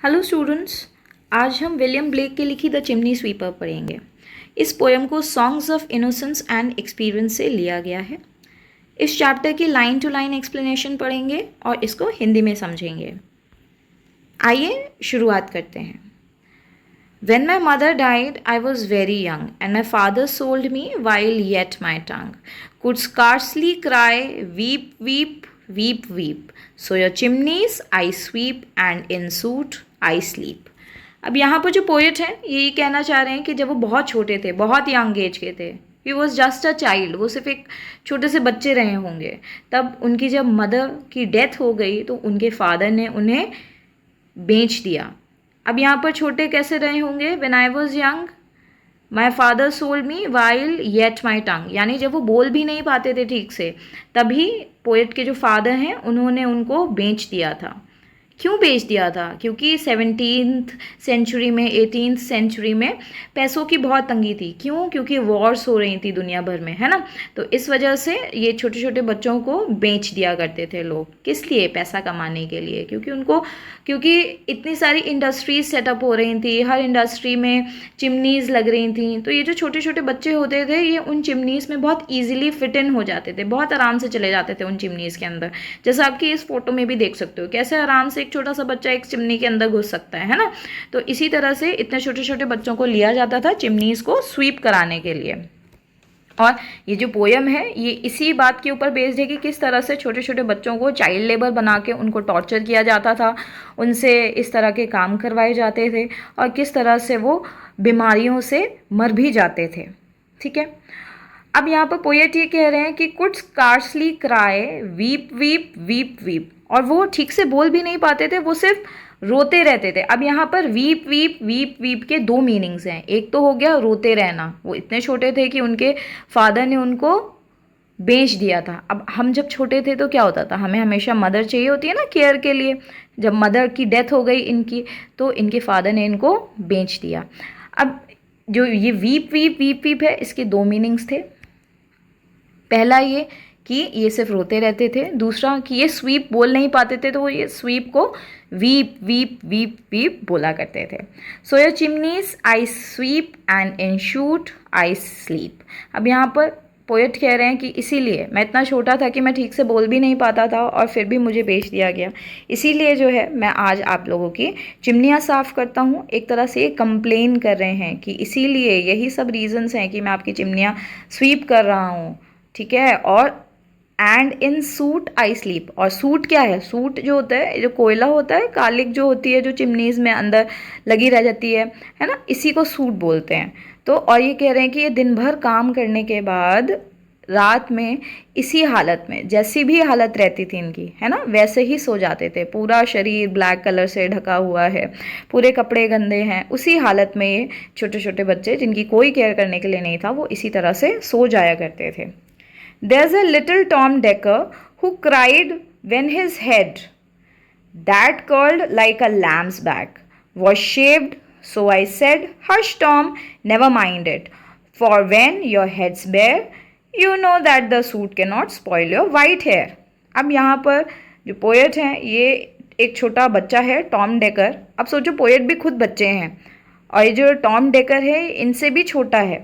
Hello students, आज हम William Blake के लिखी द चिमनी स्वीपर पढ़ेंगे। इस पोएम को songs of innocence and experience से लिया गया है। इस चैप्टर की लाइन टू लाइन एक्सप्लेनेशन पढ़ेंगे और इसको हिंदी में समझेंगे। आइए शुरुआत करते हैं। When my mother died, I was very young, and my father sold me while yet my tongue could scarcely cry, weep, weep, weep, weep. So your chimneys I sweep, and in soot I sleep. अब यहाँ पर जो poet है यही कहना चाह रहे हैं कि जब वो बहुत छोटे थे, बहुत यंग एज के थे, he was just a child, वो सिर्फ एक छोटे से बच्चे रहे होंगे, तब उनकी जब मदर की डेथ हो गई तो उनके फादर ने उन्हें बेच दिया। अब यहाँ पर छोटे कैसे रहे होंगे? When I was young my father sold me while yet my tongue, यानी जब वो बोल भी नहीं पाते थे ठीक से, तभी पोएट के जो फादर हैं उन्होंने उनको बेच दिया था। क्यों बेच दिया था? क्योंकि 17th सेंचुरी में, 18th सेंचुरी में पैसों की बहुत तंगी थी। क्यों? क्योंकि वॉर्स हो रही थी दुनिया भर में, है ना। तो इस वजह से ये छोटे छोटे बच्चों को बेच दिया करते थे लोग। किस लिए? पैसा कमाने के लिए। क्योंकि इतनी सारी इंडस्ट्रीज सेटअप हो रही थी, हर इंडस्ट्री में चिमनीज़ लग रही थी, तो ये जो छोटे छोटे बच्चे होते थे ये उन चिमनीज़ में बहुत ईजिली फिट इन हो जाते थे, बहुत आराम से चले जाते थे उन चिमनीज़ के अंदर। जैसा आपकी इस फोटो में भी देख सकते हो कैसे आराम से एक छोटा सा बच्चा एक चिमनी के अंदर घुस सकता है ना। तो इसी तरह से इतने छोटे छोटे बच्चों को लिया जाता था चिमनीज़ को स्वीप कराने के लिए। और ये जो पोयम है ये इसी बात के ऊपर बेस्ड है कि किस तरह से छोटे छोटे बच्चों को चाइल्ड लेबर बना के उनको टॉर्चर किया जाता था, उनसे इस तरह के काम करवाए जाते थे और किस तरह से वो बीमारियों से मर भी जाते थे। ठीक है, अब यहाँ पर पोएट ये कह रहे हैं कि could scarcely cry, weep weep weep weep, और वो ठीक से बोल भी नहीं पाते थे, वो सिर्फ रोते रहते थे। अब यहाँ पर वीप वीप वीप वीप के दो मीनिंग्स हैं। एक तो हो गया रोते रहना, वो इतने छोटे थे कि उनके फादर ने उनको बेच दिया था। अब हम जब छोटे थे तो क्या होता था, हमें हमेशा मदर चाहिए होती है ना केयर के लिए। जब मदर की डेथ हो गई इनकी, तो इनके फादर ने इनको बेच दिया। अब जो ये वीप वीप वीप वीप है, इसके दो मीनिंग्स थे। पहला ये कि ये सिर्फ रोते रहते थे, दूसरा कि ये स्वीप बोल नहीं पाते थे, तो वो ये स्वीप को वीप वीप वीप वीप बोला करते थे। So your chimneys I SVEEP and in shoot I sleep. अब यहाँ पर पोएट कह रहे हैं कि इसीलिए मैं इतना छोटा था कि मैं ठीक से बोल भी नहीं पाता था और फिर भी मुझे बेच दिया गया, इसीलिए जो है मैं आज आप लोगों की चिमनियाँ साफ़ करता हूँ। एक तरह से ये कंप्लेन कर रहे हैं कि इसीलिए यही सब रीजंस हैं कि मैं आपकी चिमनियाँ स्वीप कर रहा हूँ। ठीक है, और and in suit I sleep. और सूट क्या है? सूट जो होता है, जो कोयला होता है, कालिक जो होती है जो चिमनीज़ में अंदर लगी रह जाती है ना, इसी को सूट बोलते हैं। तो और ये कह रहे हैं कि ये दिन भर काम करने के बाद रात में इसी हालत में, जैसी भी हालत रहती थी इनकी, है ना, वैसे ही सो जाते थे। पूरा शरीर ब्लैक कलर से ढका हुआ है, पूरे कपड़े गंदे हैं, उसी हालत में ये छोटे छोटे बच्चे जिनकी कोई केयर करने के लिए नहीं था, वो इसी तरह से सो जाया करते थे। There's a little Tom Decker who cried when his head, that curled like a lamb's back, was shaved. So I said, "Hush, Tom, never mind it. For when your head's bare, you know that the suit cannot spoil your white hair." अब यहाँ पर जो poet हैं ये एक छोटा बच्चा है, टॉम डेकर। अब सोचो पोएट भी खुद बच्चे हैं और ये जो टॉम डेकर है इनसे भी छोटा है।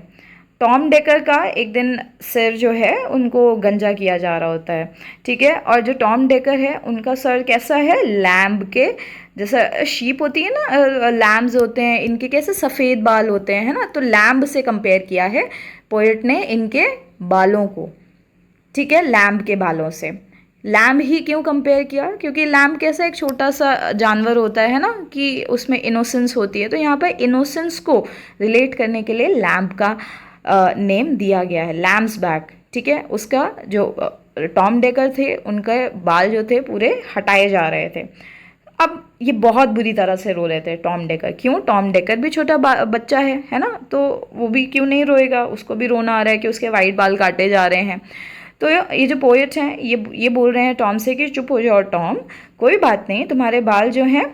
टॉम डेकर का एक दिन सर जो है उनको गंजा किया जा रहा होता है, ठीक है, और जो टॉम डेकर है उनका सर कैसा है? लैम्ब के जैसा, शीप होती है ना, लैम्ब्स होते हैं, इनके कैसे सफ़ेद बाल होते हैं, है ना, तो लैम्ब से कंपेयर किया है पोएट ने इनके बालों को। ठीक है, लैम्ब के बालों से। लैम्ब ही क्यों कंपेयर किया? क्योंकि लैम्ब कैसा एक छोटा सा जानवर होता है ना, कि उसमें इनोसेंस होती है, तो यहाँ पर इनोसेंस को रिलेट करने के लिए लैम्ब का नेम दिया गया है, लैम्स बैक। ठीक है, उसका जो टॉम डेकर थे उनके बाल जो थे पूरे हटाए जा रहे थे। अब ये बहुत बुरी तरह से रो रहे थे टॉम डेकर। क्यों? टॉम डेकर भी छोटा बच्चा है ना, तो वो भी क्यों नहीं रोएगा, उसको भी रोना आ रहा है कि उसके वाइट बाल काटे जा रहे हैं। तो ये जो पोएट हैं ये बोल रहे हैं टॉम से कि चुप हो जाओ टॉम, कोई बात नहीं, तुम्हारे बाल जो हैं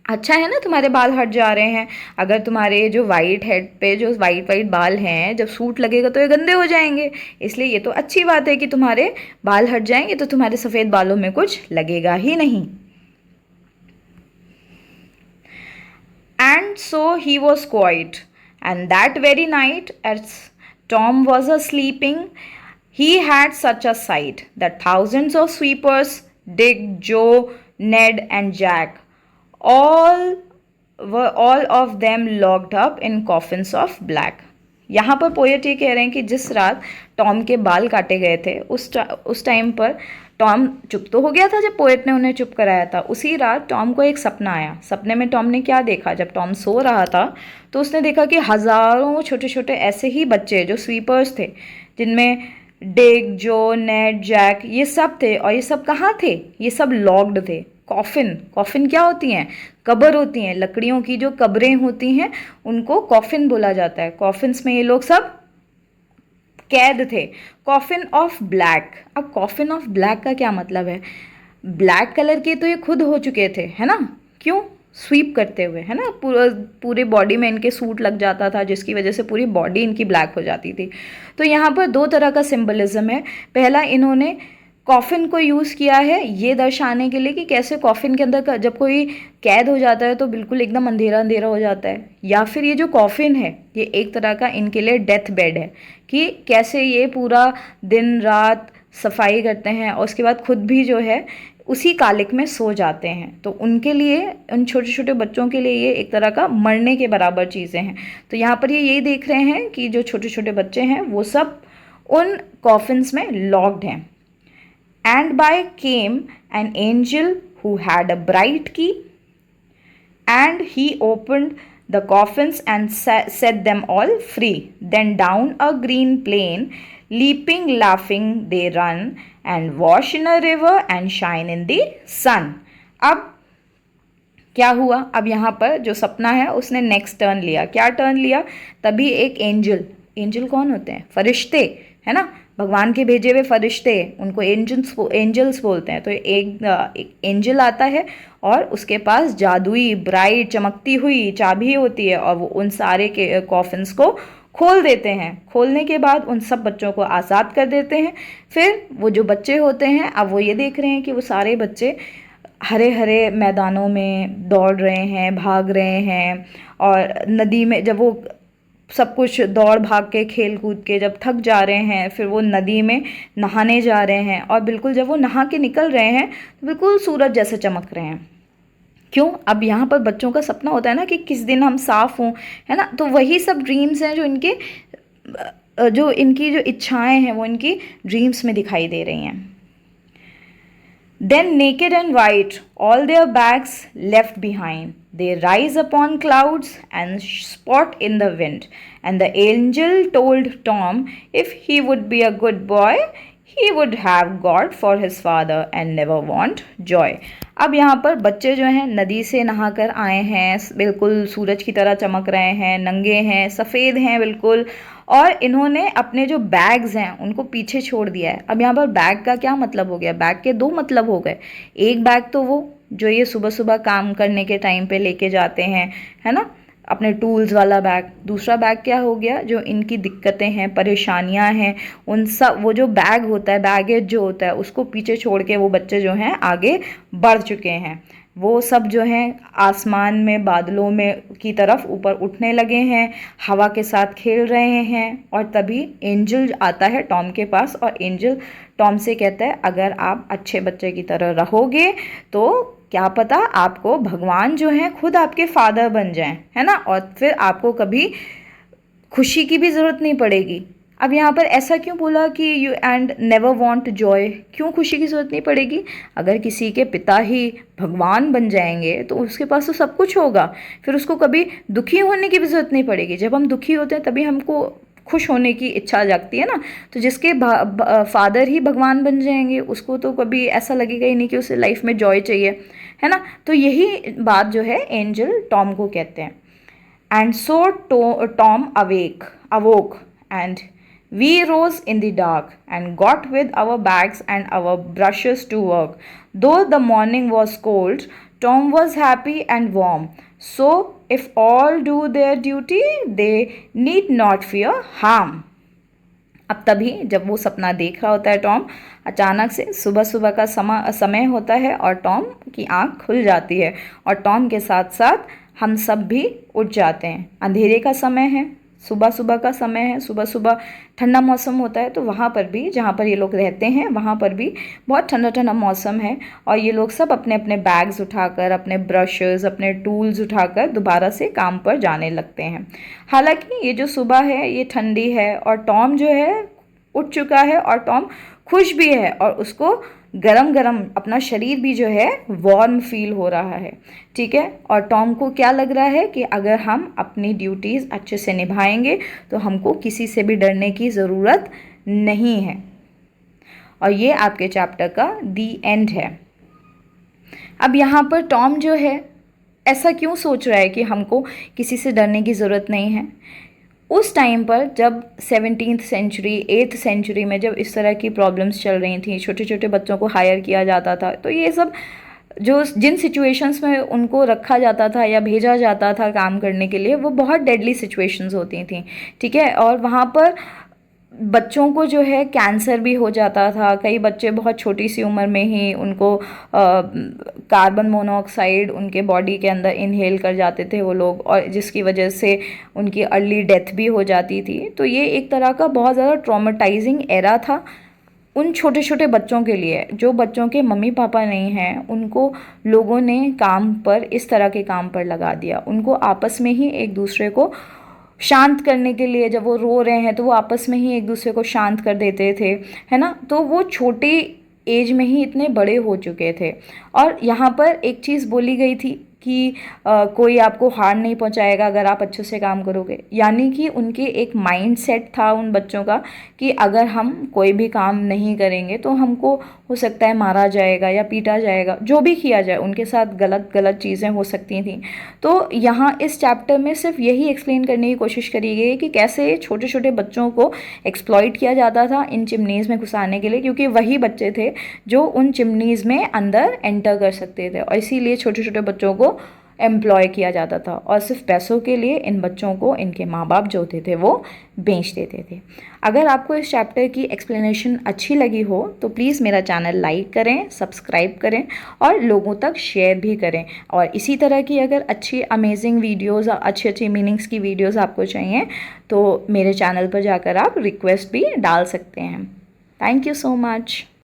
अच्छा है ना, तुम्हारे बाल हट जा रहे हैं। अगर तुम्हारे जो वाइट हेड पे जो वाइट वाइट बाल हैं, जब सूट लगेगा तो ये गंदे हो जाएंगे, इसलिए ये तो अच्छी बात है कि तुम्हारे बाल हट जाएंगे, तो तुम्हारे सफ़ेद बालों में कुछ लगेगा ही नहीं। so he was quiet. And that very night, as Tom was sleeping, he had such a sight that thousands of sweepers, Dick, Joe, Ned, and Jack, all all of them locked up in coffins of black. यहाँ पर poet ये कह रहे हैं कि जिस रात Tom के बाल काटे गए थे उस टाइम पर टॉम चुप तो हो गया था जब पोएट ने उन्हें चुप कराया था। उसी रात टॉम को एक सपना आया। सपने में टॉम ने क्या देखा? जब टॉम सो रहा था तो उसने देखा कि हज़ारों छोटे छोटे ऐसे ही बच्चे जो स्वीपर्स थे, जिनमें डिक, जो, नेड, जैक, ये सब थे। और ये सब कहाँ थे? ये सब लॉक्ड थे। कॉफिन, कॉफिन क्या होती हैं? कब्र होती हैं। लकड़ियों की जो कब्रें होती हैं उनको कॉफिन बोला जाता है। कॉफिन्स में ये लोग सब कैद थे। Coffin of black. अब कॉफिन ऑफ ब्लैक का क्या मतलब है? ब्लैक कलर के तो ये खुद हो चुके थे, है ना? क्यों? स्वीप करते हुए, है ना? पूरे बॉडी में इनके सूट लग जाता था, जिसकी वजह से पूरी बॉडी इनकी ब्लैक हो जाती थी। तो यहाँ पर दो तरह का सिंबलिज्म है। पहला, इन्होंने कॉफिन को यूज़ किया है ये दर्शाने के लिए कि कैसे कॉफिन के अंदर जब कोई कैद हो जाता है तो बिल्कुल एकदम अंधेरा अंधेरा हो जाता है। या फिर ये जो कॉफिन है ये एक तरह का इनके लिए डेथ बेड है, कि कैसे ये पूरा दिन रात सफाई करते हैं और उसके बाद खुद भी जो है उसी कालिक में सो जाते हैं। तो उनके लिए, उन छोटे छोटे बच्चों के लिए ये एक तरह का मरने के बराबर चीज़ें हैं। तो यहाँ पर ये यही देख रहे हैं कि जो छोटे छोटे बच्चे हैं वो सब उन कॉफिन्स में लॉक्ड हैं। And by came an angel who had a bright key, and he opened the coffins and set them all free. Then down a green plain, leaping, laughing, they run and wash in a river and shine in the sun. अब क्या हुआ? अब यहाँ पर जो सपना है उसने नेक्स्ट टर्न लिया। क्या टर्न लिया? तभी एक एंजल, एंजल कौन होते हैं? फरिश्ते, है ना? भगवान के भेजे हुए फरिश्ते, उनको एंजल्स बोलते हैं। तो एक एंजल आता है और उसके पास जादुई ब्राइट चमकती हुई चाबी होती है और वो उन सारे के कॉफिन्स को खोल देते हैं। खोलने के बाद उन सब बच्चों को आज़ाद कर देते हैं। फिर वो जो बच्चे होते हैं, अब वो ये देख रहे हैं कि वो सारे बच्चे हरे हरे मैदानों में दौड़ रहे हैं, भाग रहे हैं। और नदी में जब वो सब कुछ दौड़ भाग के खेल कूद के जब थक जा रहे हैं, फिर वो नदी में नहाने जा रहे हैं। और बिल्कुल जब वो नहा के निकल रहे हैं तो बिल्कुल सूरज जैसे चमक रहे हैं। क्यों? अब यहाँ पर बच्चों का सपना होता है ना कि किस दिन हम साफ़ हों, है ना? तो वही सब ड्रीम्स हैं जो इनकी जो इच्छाएं हैं वो इनकी ड्रीम्स में दिखाई दे रही हैं। Then naked and white, all their bags left behind, they rise upon clouds and spot in the wind. And the angel told Tom if he would be a good boy, he would have God for his father and never want joy. अब यहाँ पर बच्चे जो हैं नदी से नहाकर आए हैं, बिल्कुल सूरज की तरह चमक रहे हैं, नंगे हैं, सफ़ेद हैं बिल्कुल, और इन्होंने अपने जो बैग्स हैं उनको पीछे छोड़ दिया है। अब यहाँ पर बैग का क्या मतलब हो गया? बैग के दो मतलब हो गए। एक बैग तो वो जो ये सुबह सुबह काम करने के टाइम पे लेके जाते हैं, है ना, अपने टूल्स वाला बैग। दूसरा बैग क्या हो गया? जो इनकी दिक्कतें हैं, परेशानियां हैं, उन सब, वो जो बैग होता है, बैगेज जो होता है, उसको पीछे छोड़ के वो बच्चे जो हैं आगे बढ़ चुके हैं। वो सब जो हैं आसमान में बादलों में की तरफ ऊपर उठने लगे हैं, हवा के साथ खेल रहे हैं। और तभी एंजल आता है टॉम के पास और एंजल टॉम से कहता है अगर आप अच्छे बच्चे की तरह रहोगे तो क्या पता आपको भगवान जो हैं खुद आपके फादर बन जाएं, है ना? और फिर आपको कभी खुशी की भी ज़रूरत नहीं पड़ेगी। अब यहाँ पर ऐसा क्यों बोला कि you and never want Joy? क्यों खुशी की ज़रूरत नहीं पड़ेगी? अगर किसी के पिता ही भगवान बन जाएंगे तो उसके पास तो सब कुछ होगा, फिर उसको कभी दुखी होने की भी ज़रूरत नहीं पड़ेगी। जब हम दुखी होते हैं तभी हमको खुश होने की इच्छा जागती है ना। तो जिसके फादर ही भगवान बन जाएंगे उसको तो कभी ऐसा लगेगा ही नहीं कि उसे लाइफ में जॉय चाहिए, है ना? तो यही बात जो है एंजल टॉम को कहते हैं। And so Tom अवोक and we rose in the dark and got with our bags and our brushes to work. Though the morning was cold, Tom was happy and warm. So if all do their duty, they need not fear harm. अब तभी जब वो सपना देख रहा होता है Tom, अचानक से सुबह सुबह का समय होता है और टॉम की आंख खुल जाती है और टॉम के साथ साथ हम सब भी उठ जाते हैं। अंधेरे का समय है, सुबह सुबह का समय है, सुबह सुबह ठंडा मौसम होता है, तो वहाँ पर भी जहाँ पर ये लोग रहते हैं वहाँ पर भी बहुत ठंडा ठंडा मौसम है और ये लोग सब अपने अपने बैग्स उठाकर, अपने ब्रशेस, अपने टूल्स उठाकर दोबारा से काम पर जाने लगते हैं। हालांकि ये जो सुबह है ये ठंडी है और टॉम जो है उठ चुका है और टॉम खुश भी है और उसको गरम गरम अपना शरीर भी जो है वार्म फील हो रहा है। ठीक है, और टॉम को क्या लग रहा है कि अगर हम अपनी ड्यूटीज़ अच्छे से निभाएंगे तो हमको किसी से भी डरने की ज़रूरत नहीं है। और ये आपके चैप्टर का दी एंड है। अब यहाँ पर टॉम जो है ऐसा क्यों सोच रहा है कि हमको किसी से डरने की ज़रूरत नहीं है? उस टाइम पर जब 17th सेंचुरी 8th सेंचुरी में जब इस तरह की प्रॉब्लम्स चल रही थी, छोटे छोटे बच्चों को हायर किया जाता था, तो ये सब जो जिन सिचुएशंस में उनको रखा जाता था या भेजा जाता था काम करने के लिए, वो बहुत डेडली सिचुएशंस होती थी। ठीक है, और वहाँ पर बच्चों को जो है कैंसर भी हो जाता था। कई बच्चे बहुत छोटी सी उम्र में ही उनको कार्बन मोनोऑक्साइड उनके बॉडी के अंदर इनहेल कर जाते थे वो लोग, और जिसकी वजह से उनकी अर्ली डेथ भी हो जाती थी। तो ये एक तरह का बहुत ज़्यादा ट्रॉमेटाइजिंग एरा था उन छोटे छोटे बच्चों के लिए। जो बच्चों के मम्मी पापा नहीं हैं उनको लोगों ने काम पर, इस तरह के काम पर लगा दिया। उनको आपस में ही एक दूसरे को शांत करने के लिए, जब वो रो रहे हैं तो वो आपस में ही एक दूसरे को शांत कर देते थे, है ना। तो वो छोटी एज में ही इतने बड़े हो चुके थे। और यहाँ पर एक चीज़ बोली गई थी कि कोई आपको हार्म नहीं पहुँचाएगा अगर आप अच्छे से काम करोगे। यानी कि उनके एक माइंड सेट था उन बच्चों का कि अगर हम कोई भी काम नहीं करेंगे तो हमको हो सकता है मारा जाएगा या पीटा जाएगा, जो भी किया जाए उनके साथ गलत गलत चीज़ें हो सकती थी। तो यहाँ इस चैप्टर में सिर्फ यही एक्सप्लेन करने की कोशिश करी गई कि कैसे छोटे छोटे बच्चों को एक्सप्लॉइट किया जाता था इन चिमनीज़ में घुसाने के लिए, क्योंकि वही बच्चे थे जो उन चिमनीज़ में अंदर एंटर कर सकते थे, और इसीलिए छोटे छोटे बच्चों को एम्प्लॉय किया जाता था। और सिर्फ पैसों के लिए इन बच्चों को इनके माँ बाप जो होते थे वो बेच देते थे। अगर आपको इस चैप्टर की एक्सप्लेनेशन अच्छी लगी हो तो प्लीज़ मेरा चैनल लाइक करें, सब्सक्राइब करें और लोगों तक शेयर भी करें। और इसी तरह की अगर अच्छी अमेजिंग वीडियोज़, अच्छी अच्छी मीनिंग्स की वीडियोज़ आपको चाहिए तो मेरे चैनल पर जाकर आप रिक्वेस्ट भी डाल सकते हैं। Thank you so much.